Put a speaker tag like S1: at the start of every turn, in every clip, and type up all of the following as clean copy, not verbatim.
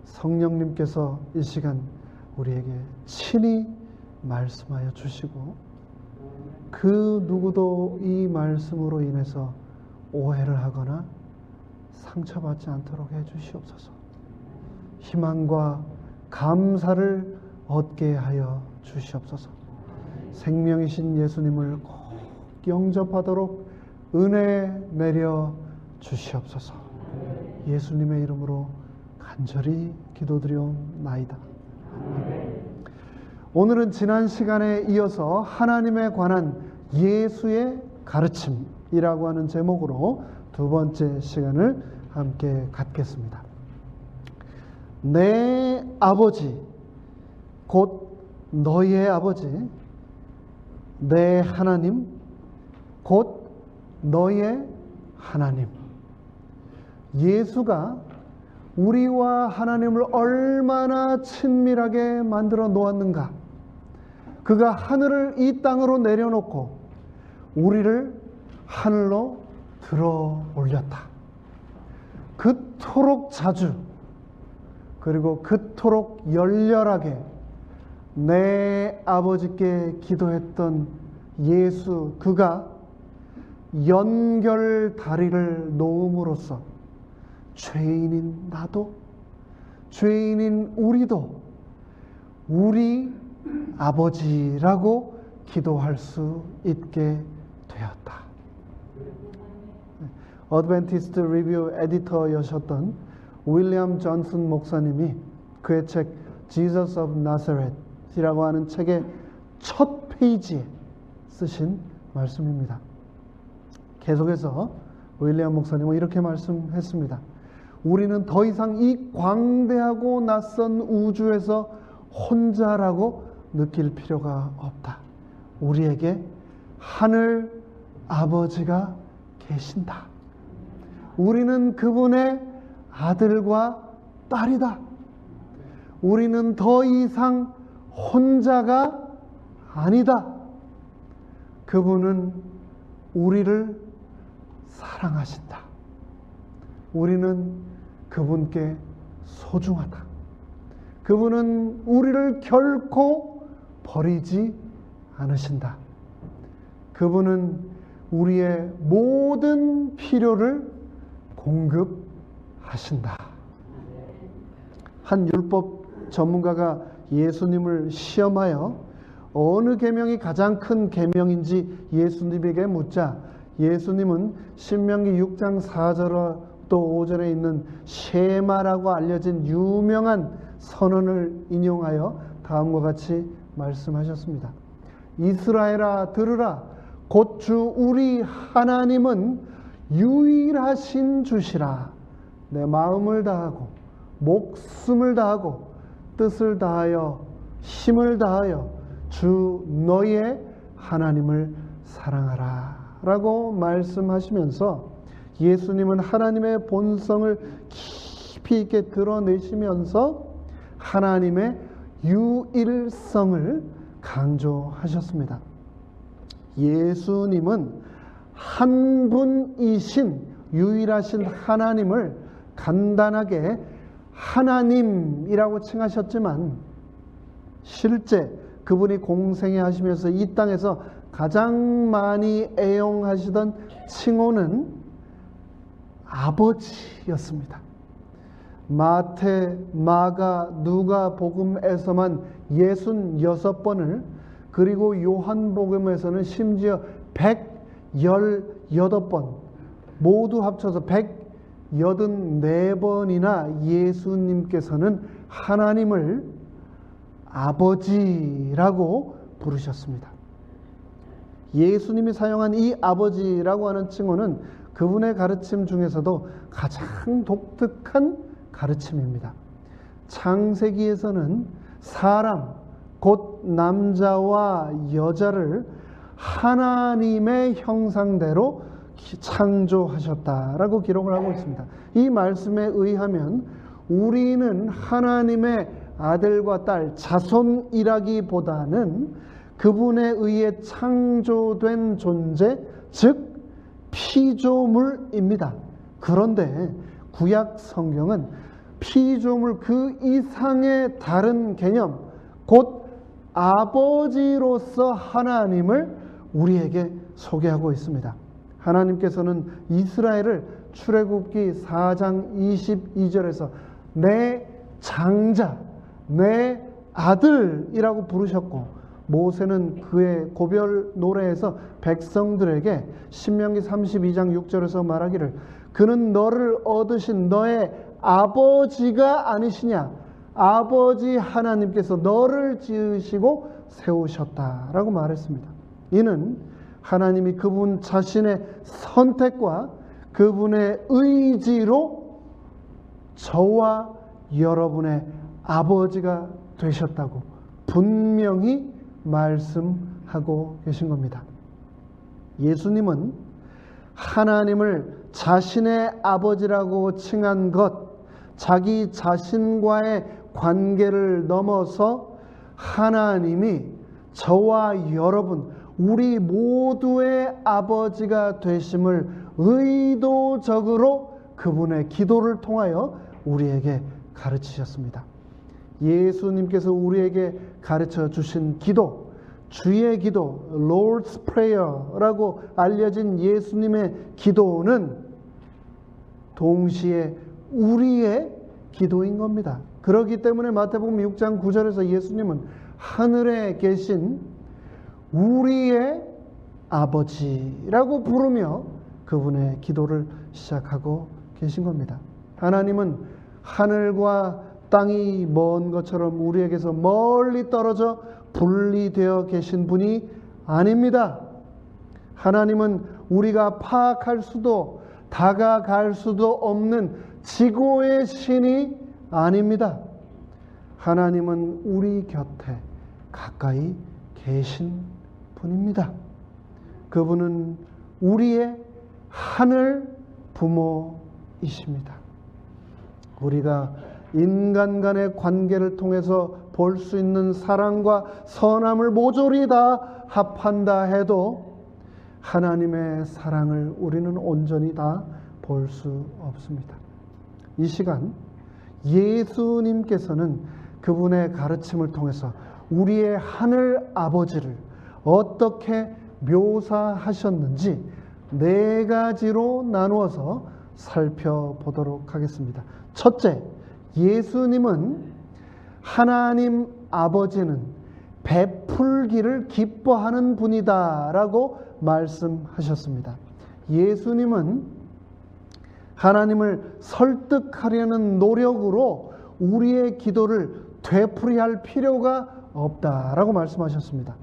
S1: 성령님께서 이 시간 우리에게 친히 말씀하여 주시고 그 누구도 이 말씀으로 인해서 오해를 하거나 상처받지 않도록 해 주시옵소서. 희망과 감사를 얻게 하여 주시옵소서. 생명이신 예수님을 꼭 영접하도록 은혜 내려 주시옵소서. 예수님의 이름으로 간절히 기도드리옵나이다. 오늘은 지난 시간에 이어서 하나님에 관한 예수의 가르침이라고 하는 제목으로 두 번째 시간을 함께 갖겠습니다. 내 아버지 곧 너희의 아버지, 내 하나님 곧 너희의 하나님. 예수가 우리와 하나님을 얼마나 친밀하게 만들어 놓았는가. 그가 하늘을 이 땅으로 내려놓고 우리를 하늘로 들어 올렸다. 그토록 자주 그리고 그토록 열렬하게 내 아버지께 기도했던 예수, 그가 연결 다리를 놓음으로써 죄인인 나도, 죄인인 우리도 우리 아버지라고 기도할 수 있게 되었다. 어드벤티스트 리뷰 에디터이셨던 윌리엄 존슨 목사님이 그의 책 Jesus of Nazareth이라고 하는 책의 첫 페이지에 쓰신 말씀입니다. 계속해서 윌리엄 목사님은 이렇게 말씀했습니다. 우리는 더 이상 이 광대하고 낯선 우주에서 혼자라고 느낄 필요가 없다. 우리에게 하늘 아버지가 계신다. 우리는 그분의 아들과 딸이다. 우리는 더 이상 혼자가 아니다. 그분은 우리를 사랑하신다. 우리는 그분께 소중하다. 그분은 우리를 결코 버리지 않으신다. 그분은 우리의 모든 필요를 공급하신다. 한 율법 전문가가 예수님을 시험하여 어느 계명이 가장 큰 계명인지 예수님에게 묻자 예수님은 신명기 6장 4절 또 5절에 있는 셰마라고 알려진 유명한 선언을 인용하여 다음과 같이 말씀하셨습니다. 이스라엘아 들으라. 곧 주 우리 하나님은 유일하신 주시라. 내 마음을 다하고 목숨을 다하고 뜻을 다하여 힘을 다하여 주 너희의 하나님을 사랑하라 라고 말씀하시면서 예수님은 하나님의 본성을 깊이 있게 드러내시면서 하나님의 유일성을 강조하셨습니다. 예수님은 한 분이신 유일하신 하나님을 간단하게 하나님이라고 칭하셨지만 실제 그분이 공생애 하시면서 이 땅에서 가장 많이 애용하시던 칭호는 아버지였습니다. 마태, 마가, 누가 복음에서만 66번을 그리고 요한복음에서는 심지어 118번 모두 합쳐서 184번이나 예수님께서는 하나님을 아버지라고 부르셨습니다. 예수님이 사용한 이 아버지라고 하는 칭호는 그분의 가르침 중에서도 가장 독특한 가르침입니다. 창세기에서는 사람, 곧 남자와 여자를 하나님의 형상대로 창조하셨다라고 기록을 하고 있습니다. 이 말씀에 의하면 우리는 하나님의 아들과 딸, 자손이라기보다는 그분에 의해 창조된 존재, 즉 피조물입니다. 그런데 구약 성경은 피조물 그 이상의 다른 개념, 곧 아버지로서 하나님을 우리에게 소개하고 있습니다. 하나님께서는 이스라엘을 출애굽기 4장 22절에서 내 장자, 내 아들이라고 부르셨고, 모세는 그의 고별 노래에서 백성들에게 신명기 32장 6절에서 말하기를 그는 너를 얻으신 너의 아버지가 아니시냐, 아버지 하나님께서 너를 지으시고 세우셨다라고 말했습니다. 이는 하나님이 그분 자신의 선택과 그분의 의지로 저와 여러분의 아버지가 되셨다고 분명히 말씀하고 계신 겁니다. 예수님은 하나님을 자신의 아버지라고 칭한 것, 자기 자신과의 관계를 넘어서 하나님이 저와 여러분, 우리 모두의 아버지가 되심을 의도적으로 그분의 기도를 통하여 우리에게 가르치셨습니다. 예수님께서 우리에게 가르쳐 주신 기도, 주의 기도, Lord's Prayer라고 알려진 예수님의 기도는 동시에 우리의 기도인 겁니다. 그렇기 때문에 마태복음 6장 9절에서 예수님은 하늘에 계신 우리의 아버지라고 부르며 그분의 기도를 시작하고 계신 겁니다. 하나님은 하늘과 땅이 먼 것처럼 우리에게서 멀리 떨어져 분리되어 계신 분이 아닙니다. 하나님은 우리가 파악할 수도 다가갈 수도 없는 지고의 신이 아닙니다. 하나님은 우리 곁에 가까이 계신 분입니다. 그분은 우리의 하늘 부모이십니다. 우리가 인간 간의 관계를 통해서 볼 수 있는 사랑과 선함을 모조리 다 합한다 해도 하나님의 사랑을 우리는 온전히 다 볼 수 없습니다. 이 시간 예수님께서는 그분의 가르침을 통해서 우리의 하늘 아버지를 어떻게 묘사하셨는지 4가지로 나누어서 살펴보도록 하겠습니다. 첫째, 예수님은 하나님 아버지는 베풀기를 기뻐하는 분이다 라고 말씀하셨습니다. 예수님은 하나님을 설득하려는 노력으로 우리의 기도를 되풀이할 필요가 없다라고 말씀하셨습니다.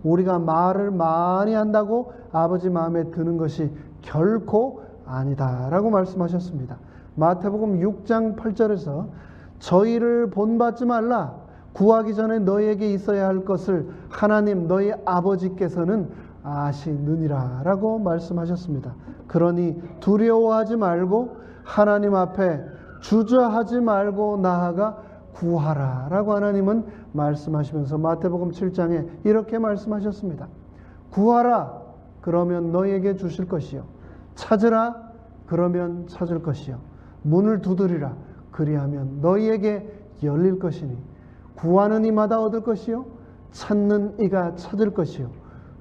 S1: 우리가 말을 많이 한다고 아버지 마음에 드는 것이 결코 아니다라고 말씀하셨습니다. 마태복음 6장 8절에서 저희를 본받지 말라, 구하기 전에 너희에게 있어야 할 것을 하나님 너희 아버지께서는 아시느니라 라고 말씀하셨습니다. 그러니 두려워하지 말고 하나님 앞에 주저하지 말고 나아가 구하라 라고 하나님은 말씀하시면서 마태복음 7장에 이렇게 말씀하셨습니다. 구하라, 그러면 너희에게 주실 것이요, 찾으라, 그러면 찾을 것이요, 문을 두드리라, 그리하면 너희에게 열릴 것이니 구하는 이마다 얻을 것이요 찾는 이가 찾을 것이요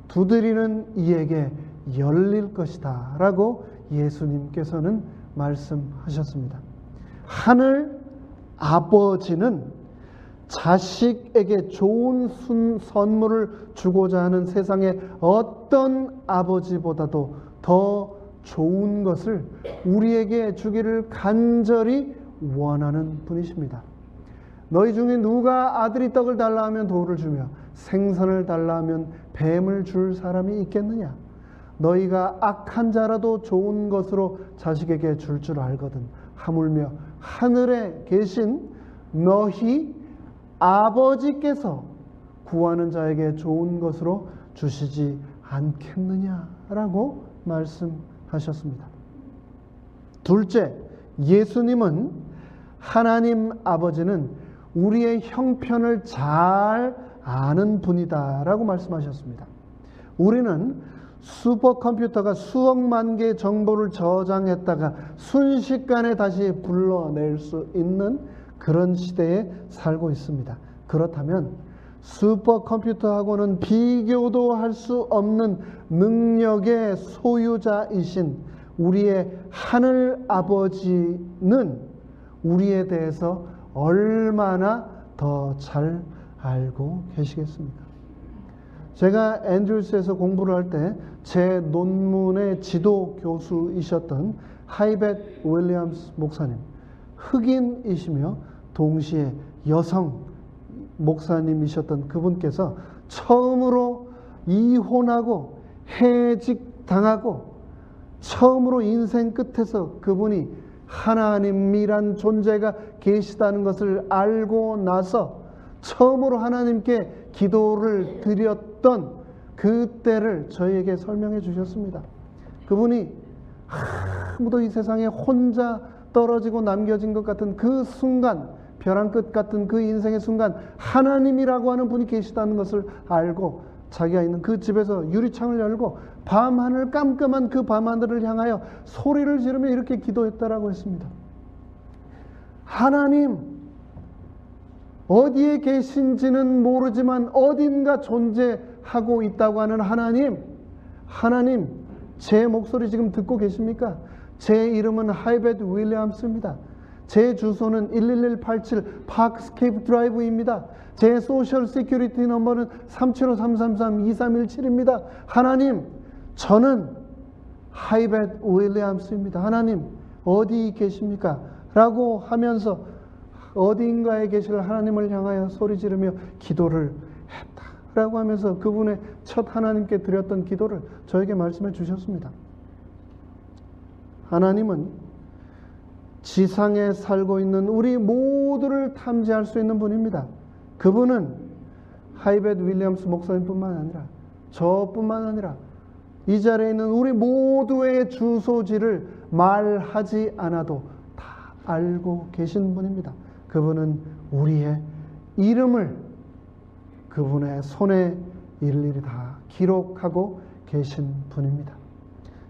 S1: 두드리는 이에게 열릴 것이다 라고 예수님께서는 말씀하셨습니다. 하늘 아버지는 자식에게 좋은 선물을 주고자 하는 세상의 어떤 아버지보다도 더 좋은 것을 우리에게 주기를 간절히 원하는 분이십니다. 너희 중에 누가 아들이 떡을 달라 하면 돌을 주며 생선을 달라 하면 뱀을 줄 사람이 있겠느냐? 너희가 악한 자라도 좋은 것으로 자식에게 줄 줄 알거든 하물며 하늘에 계신 너희 아버지께서 구하는 자에게 좋은 것으로 주시지 않겠느냐라고 말씀하셨습니다. 둘째, 예수님은 하나님 아버지는 우리의 형편을 잘 아는 분이다 라고 말씀하셨습니다. 우리는 슈퍼컴퓨터가 수억만 개의 정보를 저장했다가 순식간에 다시 불러낼 수 있는 그런 시대에 살고 있습니다. 그렇다면 슈퍼컴퓨터하고는 비교도 할 수 없는 능력의 소유자이신 우리의 하늘 아버지는 우리에 대해서 얼마나 더 잘 알고 계시겠습니까? 제가 앤드루스에서 공부를 할 때 제 논문의 지도 교수이셨던 하이벳 윌리엄스 목사님, 흑인이시며 동시에 여성 목사님이셨던 그분께서 처음으로 이혼하고 해직당하고 처음으로 인생 끝에서 그분이 하나님이란 존재가 계시다는 것을 알고 나서 처음으로 하나님께 기도를 드렸던 그때를 저희에게 설명해 주셨습니다. 그분이 아무도 이 세상에 혼자 떨어지고 남겨진 것 같은 그 순간, 벼랑 끝 같은 그 인생의 순간 하나님이라고 하는 분이 계시다는 것을 알고 자기가 있는 그 집에서 유리창을 열고 밤하늘, 깜깜한 그 밤하늘을 향하여 소리를 지르며 이렇게 기도했다라고 했습니다. 하나님, 어디에 계신지는 모르지만 어딘가 존재하고 있다고 하는 하나님, 하나님, 제 목소리 지금 듣고 계십니까? 제 이름은 하이벳 윌리엄스입니다. 제 주소는 11187 파크스케이프 드라이브입니다. 제 소셜 시큐리티 넘버는 375-333-2317입니다. 하나님, 저는 하이벳 윌리엄스입니다. 하나님, 어디 계십니까? 라고 하면서 어딘가에 계실 하나님을 향하여 소리 지르며 기도를 했다라고 하면서 그분의 첫 하나님께 드렸던 기도를 저에게 말씀해 주셨습니다. 하나님은 지상에 살고 있는 우리 모두를 탐지할 수 있는 분입니다. 그분은 하이벳 윌리엄스 목사님뿐만 아니라 저뿐만 아니라 이 자리에 있는 우리 모두의 주소지를 말하지 않아도 다 알고 계신 분입니다. 그분은 우리의 이름을 그분의 손에 일일이 다 기록하고 계신 분입니다.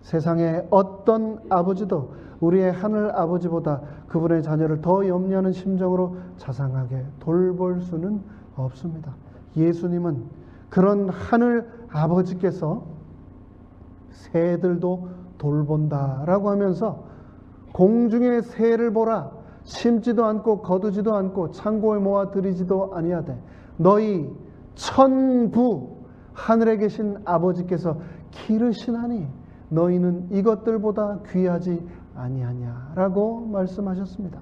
S1: 세상의 어떤 아버지도 우리의 하늘 아버지보다 그분의 자녀를 더 염려하는 심정으로 자상하게 돌볼 수는 없습니다. 예수님은 그런 하늘 아버지께서 새들도 돌본다라고 하면서 공중의 새를 보라, 심지도 않고 거두지도 않고 창고에 모아 들이지도 아니하되 너희 천부 하늘에 계신 아버지께서 기르시나니 너희는 이것들보다 귀하지 아니하냐라고 말씀하셨습니다.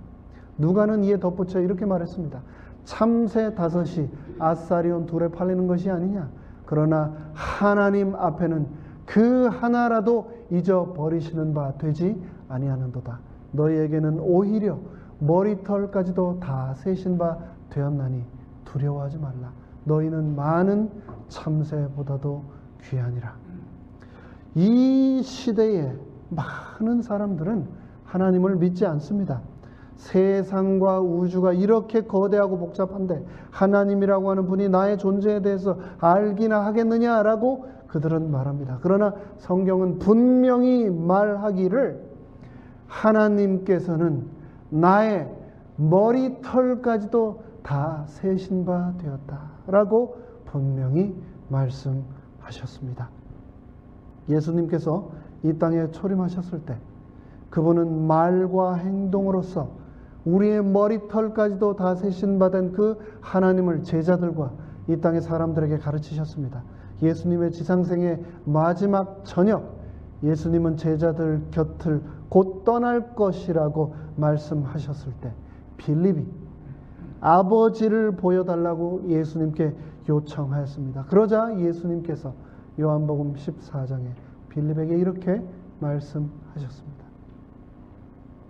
S1: 누가는 이에 덧붙여 이렇게 말했습니다. 참새 5이 아사리온 2에 팔리는 것이 아니냐. 그러나 하나님 앞에는 그 하나라도 잊어버리시는 바 되지 아니하는도다. 너희에게는 오히려 머리털까지도 다 세신 바 되었나니 두려워하지 말라. 너희는 많은 참새보다도 귀하니라. 이 시대에 많은 사람들은 하나님을 믿지 않습니다. 세상과 우주가 이렇게 거대하고 복잡한데 하나님이라고 하는 분이 나의 존재에 대해서 알기나 하겠느냐라고 그들은 말합니다. 그러나 성경은 분명히 말하기를 하나님께서는 나의 머리털까지도 다 세신 바 되었다라고 분명히 말씀하셨습니다. 예수님께서 이 땅에 초림하셨을 때 그분은 말과 행동으로서 우리의 머리털까지도 다 세신 바 된 그 하나님을 제자들과 이 땅의 사람들에게 가르치셨습니다. 예수님의 지상생의 마지막 저녁, 예수님은 제자들 곁을 곧 떠날 것이라고 말씀하셨을 때 빌립이 아버지를 보여달라고 예수님께 요청하였습니다. 그러자 예수님께서 요한복음 14장에 빌립에게 이렇게 말씀하셨습니다.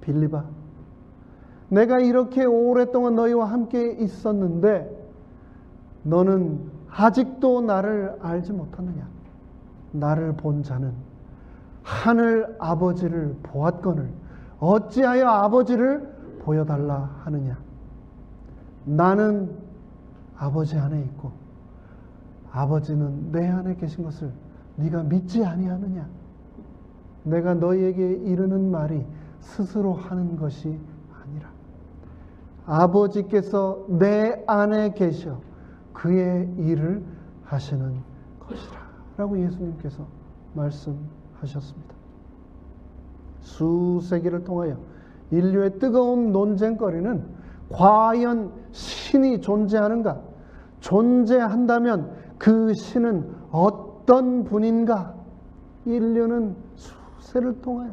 S1: 빌립아, 내가 이렇게 오랫동안 너희와 함께 있었는데 너는 아직도 나를 알지 못하느냐? 나를 본 자는 하늘 아버지를 보았거늘 어찌하여 아버지를 보여달라 하느냐? 나는 아버지 안에 있고 아버지는 내 안에 계신 것을 네가 믿지 아니하느냐? 내가 너희에게 이르는 말이 스스로 하는 것이 아니라 아버지께서 내 안에 계셔 그의 일을 하시는 것이라 라고 예수님께서 말씀하셨습니다. 수세기를 통하여 인류의 뜨거운 논쟁거리는 과연 신이 존재하는가? 존재한다면 그 신은 어떤 분인가? 인류는 수세를 통하여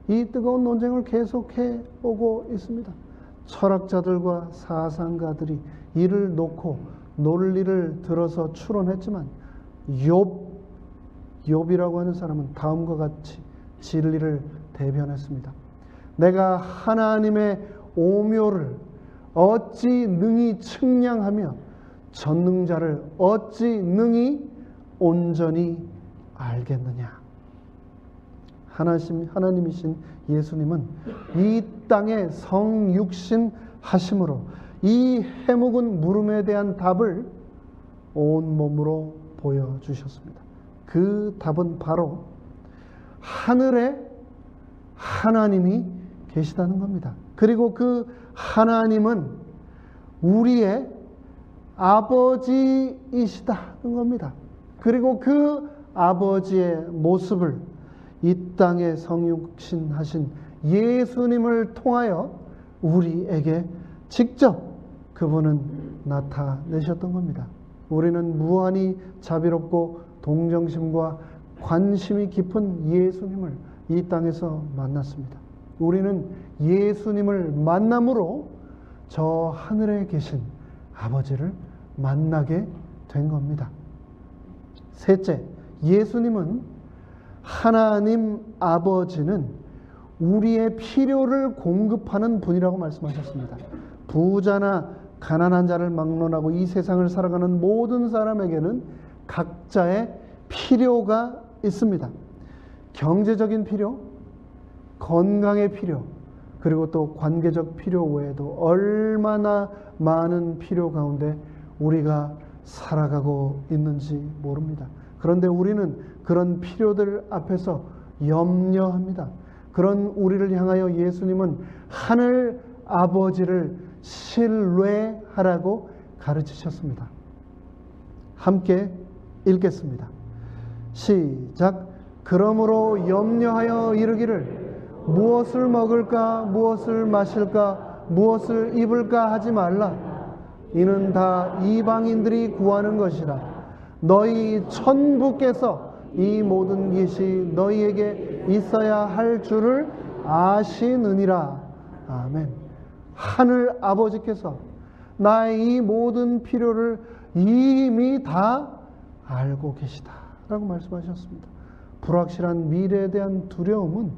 S1: 이 뜨거운 논쟁을 계속해 오고 있습니다. 철학자들과 사상가들이 이를 놓고 논리를 들어서 추론했지만 욥이라고 하는 사람은 다음과 같이 진리를 대변했습니다. 내가 하나님의 오묘를 어찌 능히 측량하며 전능자를 어찌 능히 온전히 알겠느냐. 하나님이신 예수님은 이 땅에 성육신 하심으로 이 해묵은 물음에 대한 답을 온몸으로 보여주셨습니다. 그 답은 바로 하늘에 하나님이 계시다는 겁니다. 그리고 그 하나님은 우리의 아버지이시다는 겁니다. 그리고 그 아버지의 모습을 이 땅에 성육신하신 예수님을 통하여 우리에게 직접 그분은 나타내셨던 겁니다. 우리는 무한히 자비롭고 동정심과 관심이 깊은 예수님을 이 땅에서 만났습니다. 우리는 예수님을 만남으로 저 하늘에 계신 아버지를 만나게 된 겁니다. 셋째, 예수님은 하나님 아버지는 우리의 필요를 공급하는 분이라고 말씀하셨습니다. 부자나 가난한 자를 막론하고 이 세상을 살아가는 모든 사람에게는 각자의 필요가 있습니다. 경제적인 필요, 건강의 필요, 그리고 또 관계적 필요 외에도 얼마나 많은 필요 가운데 우리가 살아가고 있는지 모릅니다. 그런데 우리는 그런 필요들 앞에서 염려합니다. 그런 우리를 향하여 예수님은 하늘 아버지를 신뢰하라고 가르치셨습니다. 함께 읽겠습니다. 시작. 그러므로 염려하여 이르기를 무엇을 먹을까 무엇을 마실까 무엇을 입을까 하지 말라. 이는 다 이방인들이 구하는 것이라. 너희 천부께서 이 모든 것이 너희에게 있어야 할 줄을 아시느니라. 아멘. 하늘 아버지께서 나의 이 모든 필요를 이미 다 알고 계시다 라고 말씀하셨습니다. 불확실한 미래에 대한 두려움은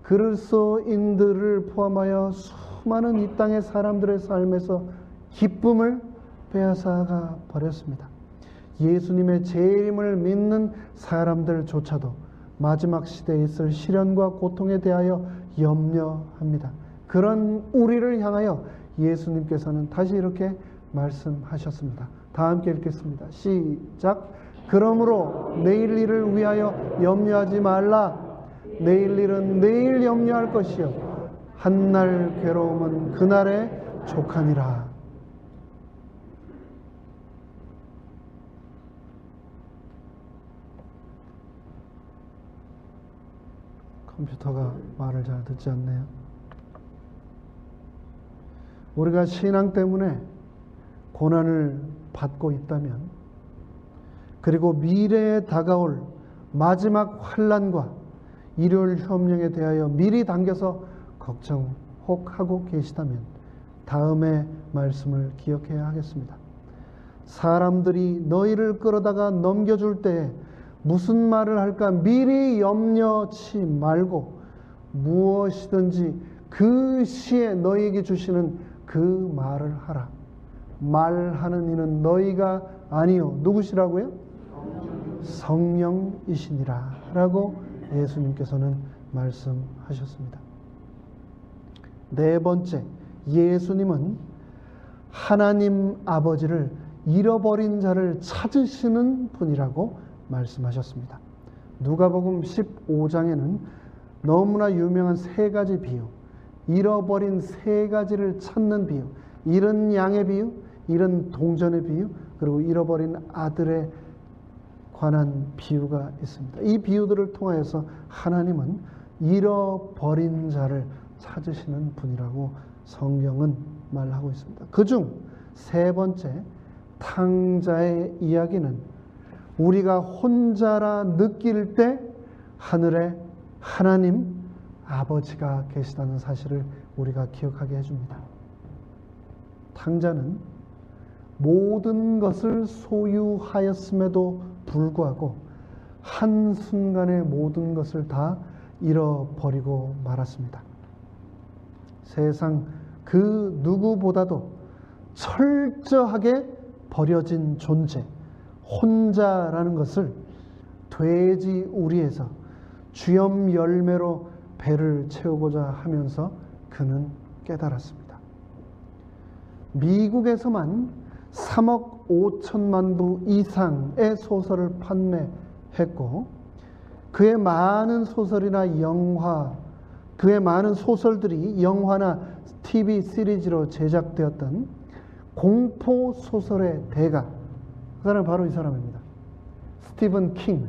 S1: 그리스도인들을 포함하여 수많은 이 땅의 사람들의 삶에서 기쁨을 빼앗아가 버렸습니다. 예수님의 재림을 믿는 사람들조차도 마지막 시대에 있을 시련과 고통에 대하여 염려합니다. 그런 우리를 향하여 예수님께서는 다시 이렇게 말씀하셨습니다. 다 함께 읽겠습니다. 시작. 그러므로 내일 일을 위하여 염려하지 말라. 내일 일은 내일 염려할 것이요 한날 괴로움은 그날에 족하니라. 컴퓨터가 말을 잘 듣지 않네요. 우리가 신앙 때문에 고난을 받고 있다면, 그리고 미래에 다가올 마지막 환난과 일요일 협령에 대하여 미리 당겨서 걱정 혹 하고 계시다면 다음의 말씀을 기억해야 하겠습니다. 사람들이 너희를 끌어다가 넘겨줄 때에 무슨 말을 할까 미리 염려치 말고 무엇이든지 그 시에 너희에게 주시는 그 말을 하라. 말하는 이는 너희가 아니요 누구시라고요? 성령이시니라 라고 예수님께서는 말씀하셨습니다. 네 번째, 예수님은 하나님 아버지를 잃어버린 자를 찾으시는 분이라고 말씀하셨습니다. 누가복음 15장에는 너무나 유명한 세 가지 비유, 잃어버린 세 가지를 찾는 비유, 잃은 양의 비유, 잃은 동전의 비유, 그리고 잃어버린 아들에 관한 비유가 있습니다. 이 비유들을 통하여서 하나님은 잃어버린 자를 찾으시는 분이라고 성경은 말하고 있습니다. 그중 세 번째 탕자의 이야기는 우리가 혼자라 느낄 때 하늘에 하나님 아버지가 계시다는 사실을 우리가 기억하게 해줍니다. 탕자는 모든 것을 소유하였음에도 불구하고 한순간에 모든 것을 다 잃어버리고 말았습니다. 세상 그 누구보다도 철저하게 버려진 존재, 혼자라는 것을 돼지 우리에서 주염 열매로 배를 채우고자 하면서 그는 깨달았습니다. 미국에서만 3억 5천만 부 이상의 소설을 판매했고, 그의 많은 소설이나 영화, 그의 많은 소설들이 영화나 TV 시리즈로 제작되었던 공포 소설의 대가, 그 사람이 바로 이 사람입니다. 스티븐 킹.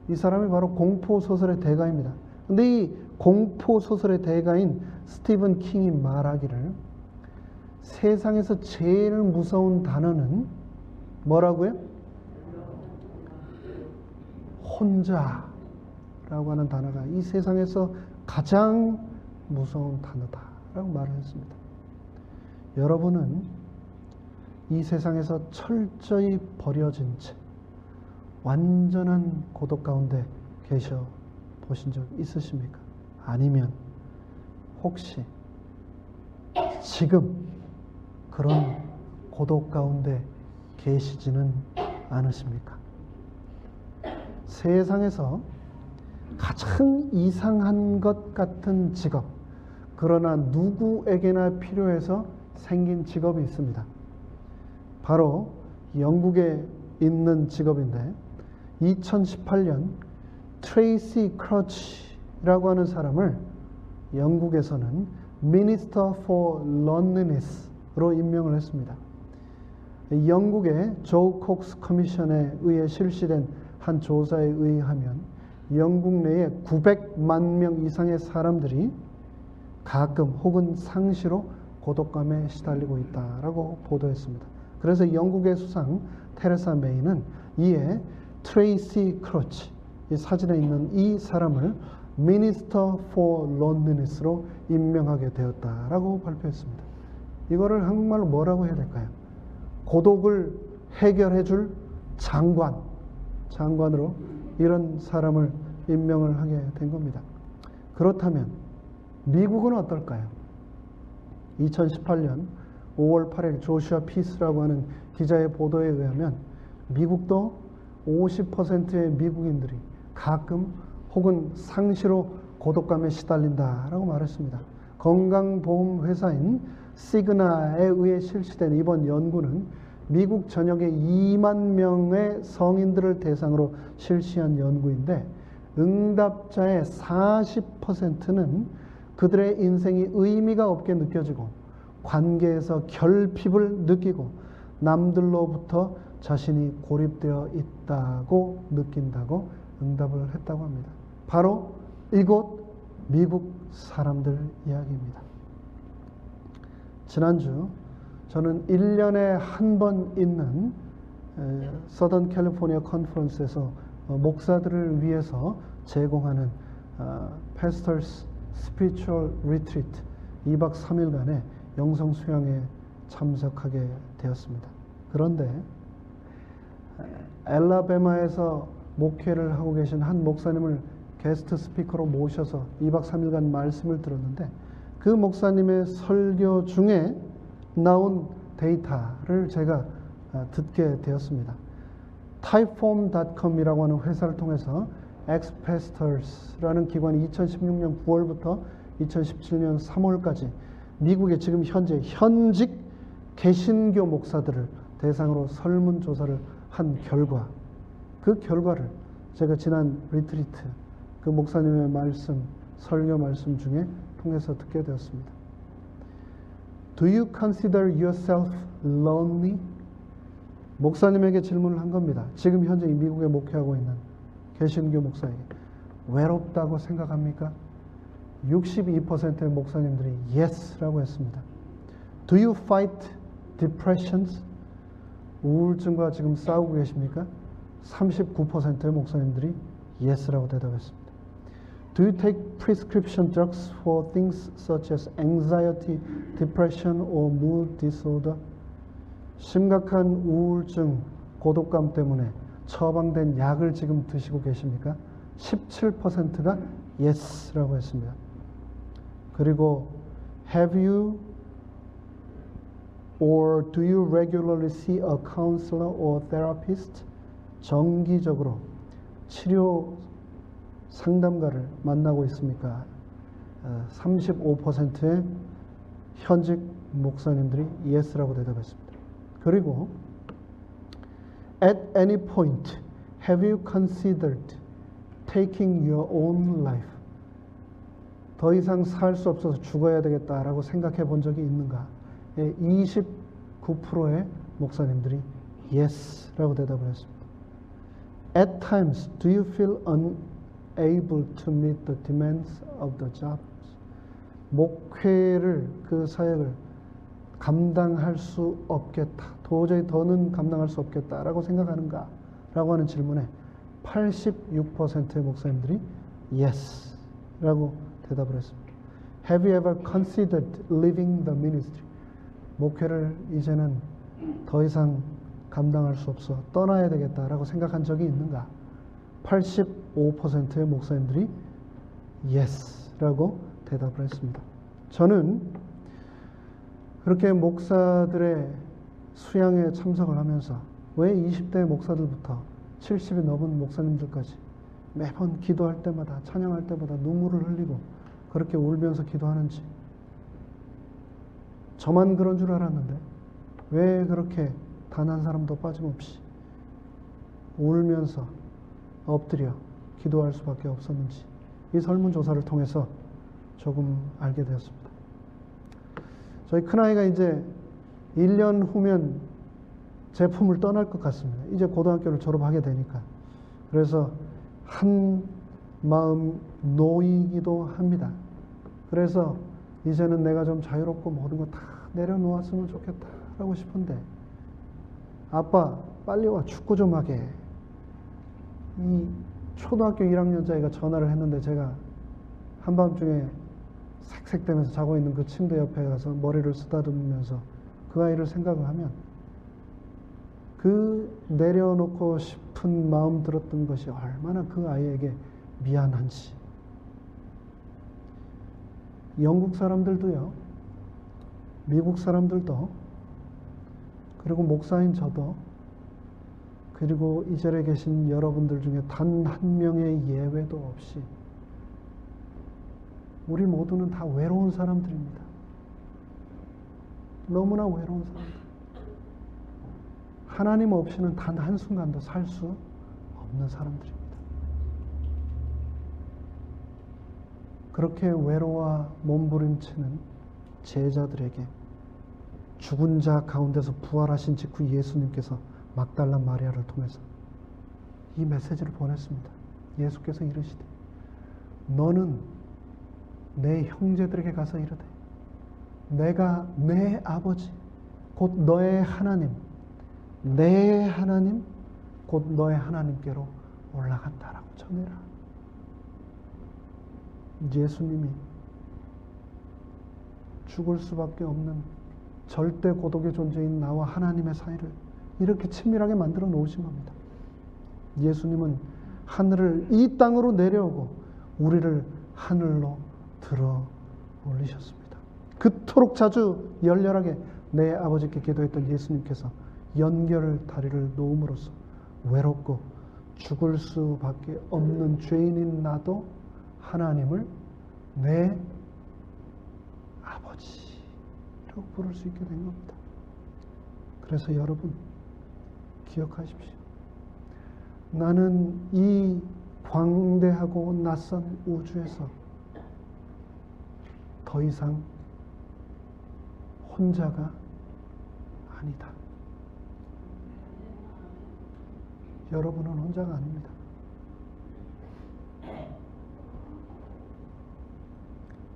S1: 이 사람이 바로 공포 소설의 대가입니다. 근데 이 공포 소설의 대가인 스티븐 킹이 말하기를 세상에서 제일 무서운 단어는 뭐라고요? 혼자라고 하는 단어가 이 세상에서 가장 무서운 단어다라고 말을 했습니다. 여러분은 이 세상에서 철저히 버려진 채 완전한 고독 가운데 계셔 보신 적 있으십니까? 아니면 혹시 지금 그런 고독 가운데 계시지는 않으십니까? 세상에서 가장 이상한 것 같은 직업, 그러나 누구에게나 필요해서 생긴 직업이 있습니다. 바로 영국에 있는 직업인데 2018년 트레이시 크러치라고 하는 사람을 영국에서는 Minister for Loneliness로 임명을 했습니다. 영국의 조 콕스 커미션에 의해 실시된 한 조사에 의하면 영국 내에 900만 명 이상의 사람들이 가끔 혹은 상시로 고독감에 시달리고 있다라고 보도했습니다. 그래서 영국의 수상 테레사 메이는 이에 트레이시 크러치, 이 사진에 있는 이 사람을 Minister for Loneliness로 임명하게 되었다라고 발표했습니다. 이거를 한국말로 뭐라고 해야 될까요? 고독을 해결해 줄 장관으로 이런 사람을 임명을 하게 된 겁니다. 그렇다면 미국은 어떨까요? 2018년 5월 8일 조슈아 피스라고 하는 기자의 보도에 의하면 미국도 50%의 미국인들이 가끔 혹은 상시로 고독감에 시달린다라고 말했습니다. 건강보험회사인 시그나에 의해 실시된 이번 연구는 미국 전역의 2만 명의 성인들을 대상으로 실시한 연구인데 응답자의 40%는 그들의 인생이 의미가 없게 느껴지고 관계에서 결핍을 느끼고 남들로부터 자신이 고립되어 있다고 느낀다고 응답을 했다고 합니다. 바로 이곳 미국 사람들 이야기입니다. 지난주 저는 1년에 한 번 있는 서던 캘리포니아 컨퍼런스에서 목사들을 위해서 제공하는 Pastors Spiritual Retreat 2박 3일간의 영성 수양에 참석하게 되었습니다. 그런데 알라바마에서 목회를 하고 계신 한 목사님을 게스트 스피커로 모셔서 2박 3일간 말씀을 들었는데 그 목사님의 설교 중에 나온 데이터를 제가 듣게 되었습니다. typeform.com이라고 하는 회사를 통해서 ex-pastors라는 기관이 2016년 9월부터 2017년 3월까지 미국에 지금 현재 현직 개신교 목사들을 대상으로 설문조사를 한 결과, 그 결과를 제가 지난 리트리트 그 목사님의 말씀, 설교 말씀 중에 통해서 듣게 되었습니다. Do you consider yourself lonely? 목사님에게 질문을 한 겁니다. 지금 현재 미국에 목회하고 있는 개신교 목사에게 외롭다고 생각합니까? 62%의 목사님들이 Yes라고 했습니다. Do you fight depressions? 우울증과 지금 싸우고 계십니까? 39%의 목사님들이 Yes라고 대답했습니다. Do you take prescription drugs for things such as anxiety, depression, or mood disorder? 심각한 우울증, 고독감 때문에 처방된 약을 지금 드시고 계십니까? 17%가 Yes라고 했습니다. 그리고 Have you or do you regularly see a counselor or therapist? 정기적으로 치료 상담가를 만나고 있습니까? 35%의 현직 목사님들이 Yes라고 대답했습니다. 그리고 At any point, have you considered taking your own life? 더 이상 살 수 없어서 죽어야 되겠다라고 생각해 본 적이 있는가? 29%의 목사님들이 Yes라고 대답을 했습니다. At times, do you feel unable to meet the demands of the job? 목회를, 그 사역을 감당할 수 없겠다. 도저히 더는 감당할 수 없겠다라고 생각하는가? 라고 하는 질문에 86%의 목사님들이 Yes라고 대답을 했습니다. Have you ever considered leaving the ministry? 목회를 이제는 더 이상 감당할 수 없어 떠나야 되겠다라고 생각한 적이 있는가? 85%의 목사님들이 Yes라고 대답을 했습니다. 저는 그렇게 목사들의 수양에 참석을 하면서 왜 20대 목사들부터 70이 넘은 목사님들까지 매번 기도할 때마다 찬양할 때마다 눈물을 흘리고 그렇게 울면서 기도하는지, 저만 그런 줄 알았는데 왜 그렇게 단 한 사람도 빠짐없이 울면서 엎드려 기도할 수밖에 없었는지 이 설문조사를 통해서 조금 알게 되었습니다. 저희 큰아이가 이제 1년 후면 제품을 떠날 것 같습니다. 이제 고등학교를 졸업하게 되니까. 그래서 한 마음 놓이기도 합니다. 그래서 이제는 내가 좀 자유롭고 모든 거 다 내려놓았으면 좋겠다라고 싶은데, 아빠 빨리 와 축구 좀 하게. 이 초등학교 1학년짜리가 전화를 했는데 제가 한밤중에 색색대면서 자고 있는 그 침대 옆에 가서 머리를 쓰다듬으면서 그 아이를 생각을 하면 그 내려놓고 싶은 마음 들었던 것이 얼마나 그 아이에게 미안한지. 영국 사람들도요, 미국 사람들도, 그리고 목사인 저도, 그리고 이 자리에 계신 여러분들 중에 단 한 명의 예외도 없이 우리 모두는 다 외로운 사람들입니다. 너무나 외로운 사람들. 하나님 없이는 단 한순간도 살 수 없는 사람들입니다. 그렇게 외로워 몸부림치는 제자들에게 죽은 자 가운데서 부활하신 직후 예수님께서 막달라 마리아를 통해서 이 메시지를 보냈습니다. 예수께서 이르시되 너는 내 형제들에게 가서 이르되 내가 내 아버지 곧 너의 하나님, 내 하나님 곧 너의 하나님께로 올라간다라고 전해라. 예수님이 죽을 수밖에 없는 절대 고독의 존재인 나와 하나님의 사이를 이렇게 친밀하게 만들어 놓으신 겁니다. 예수님은 하늘을 이 땅으로 내려오고 우리를 하늘로 들어 올리셨습니다. 그토록 자주 열렬하게 내 아버지께 기도했던 예수님께서 연결을 다리를 놓음으로써 외롭고 죽을 수밖에 없는 죄인인 나도 하나님을 내 아버지라고 부를 수 있게 된 겁니다. 그래서 여러분 기억하십시오. 나는 이 광대하고 낯선 우주에서 더 이상 혼자가 아니다. 여러분은 혼자가 아닙니다.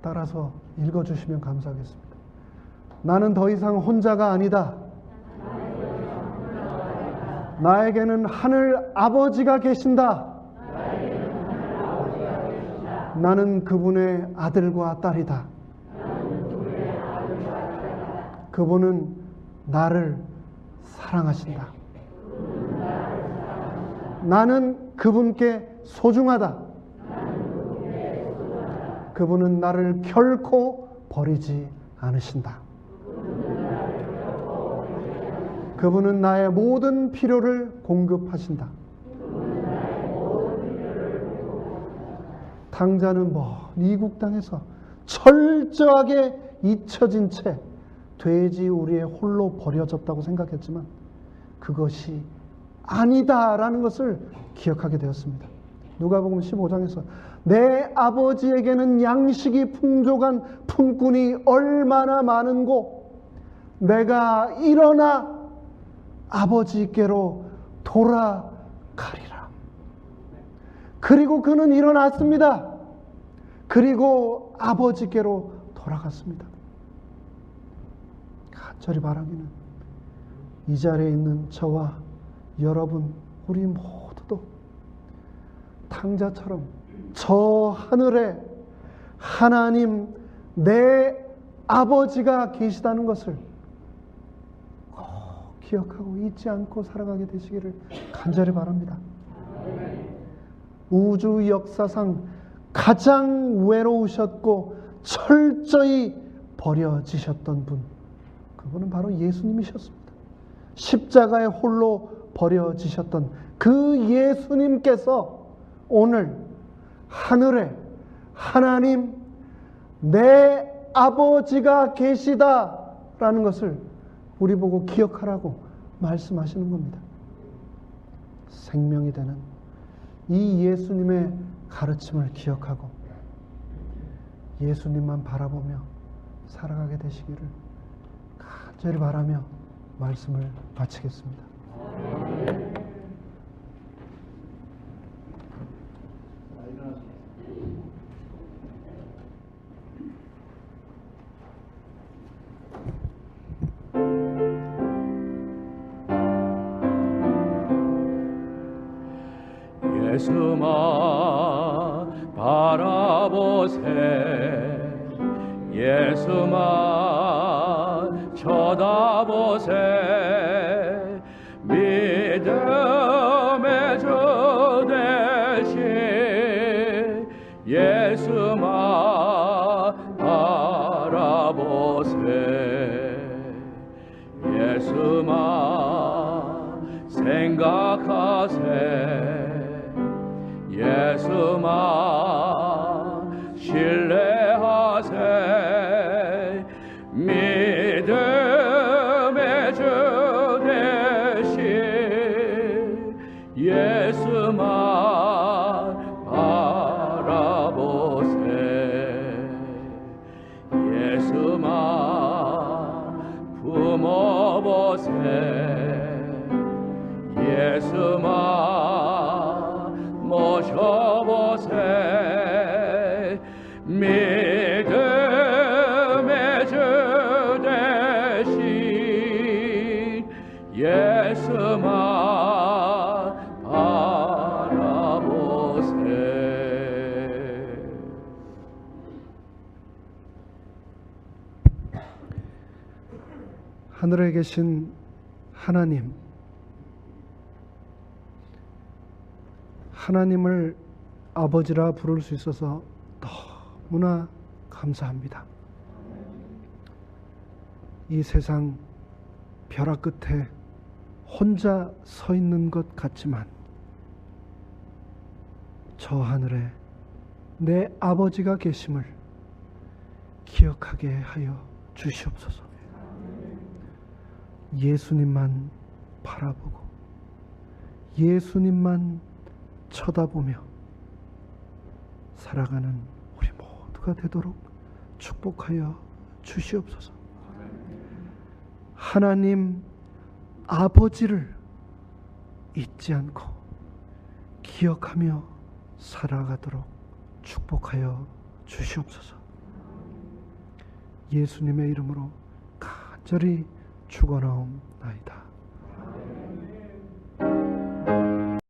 S1: 따라서 읽어주시면 감사하겠습니다. 나는 더 이상 혼자가 아니다. 나에게는 하늘 아버지가 계신다. 나는 그분의 아들과 딸이다. 그분은 나를 사랑하신다. 나는 그분께 소중하다. 그분은 나를 결코 버리지 않으신다. 그분은 나의 모든 필요를 공급하신다. 당자는 먼 이국 땅에서 철저하게 잊혀진 채 돼지 우리의 홀로 버려졌다고 생각했지만 그것이 아니다라는 것을 기억하게 되었습니다. 누가복음 15장에서 내 아버지에게는 양식이 풍족한 품꾼이 얼마나 많은고 내가 일어나 아버지께로 돌아가리라. 그리고 그는 일어났습니다. 그리고 아버지께로 돌아갔습니다. 간절히 바라기는 이 자리에 있는 저와 여러분 우리 모두도 탕자처럼 저 하늘에 하나님 내 아버지가 계시다는 것을 꼭 기억하고 잊지 않고 살아가게 되시기를 간절히 바랍니다. 우주 역사상 가장 외로우셨고 철저히 버려지셨던 분, 그분은 바로 예수님이셨습니다. 십자가에 홀로 버려지셨던 그 예수님께서 오늘 하늘에 하나님 내 아버지가 계시다라는 것을 우리 보고 기억하라고 말씀하시는 겁니다. 생명이 되는 이 예수님의 가르침을 기억하고 예수님만 바라보며 살아가게 되시기를 간절히 바라며 말씀을 마치겠습니다.
S2: 예수만 바라보세. 예수만 쳐다보세. 믿음의 주 되신 예수만 바라보세. 예수만 생각하세. 예수만 신뢰하세. 믿음의 주 되신 예수만 바라보세. 예수만 품어보세. 예수만 모셔보세. 믿음의 주 되신 예수만 바라보세.
S1: 하늘에 계신 하나님, 하나님을 아버지라 부를 수 있어서 너무나 감사합니다. 이 세상 벼락 끝에 혼자 서 있는 것 같지만 저 하늘에 내 아버지가 계심을 기억하게 하여 주시옵소서. 예수님만 바라보고 예수님만 쳐다보며 살아가는 우리 모두가 되도록 축복하여 주시옵소서. 하나님 아버지를 잊지 않고 기억하며 살아가도록 축복하여 주시옵소서. 예수님의 이름으로 간절히 축원하옵나이다.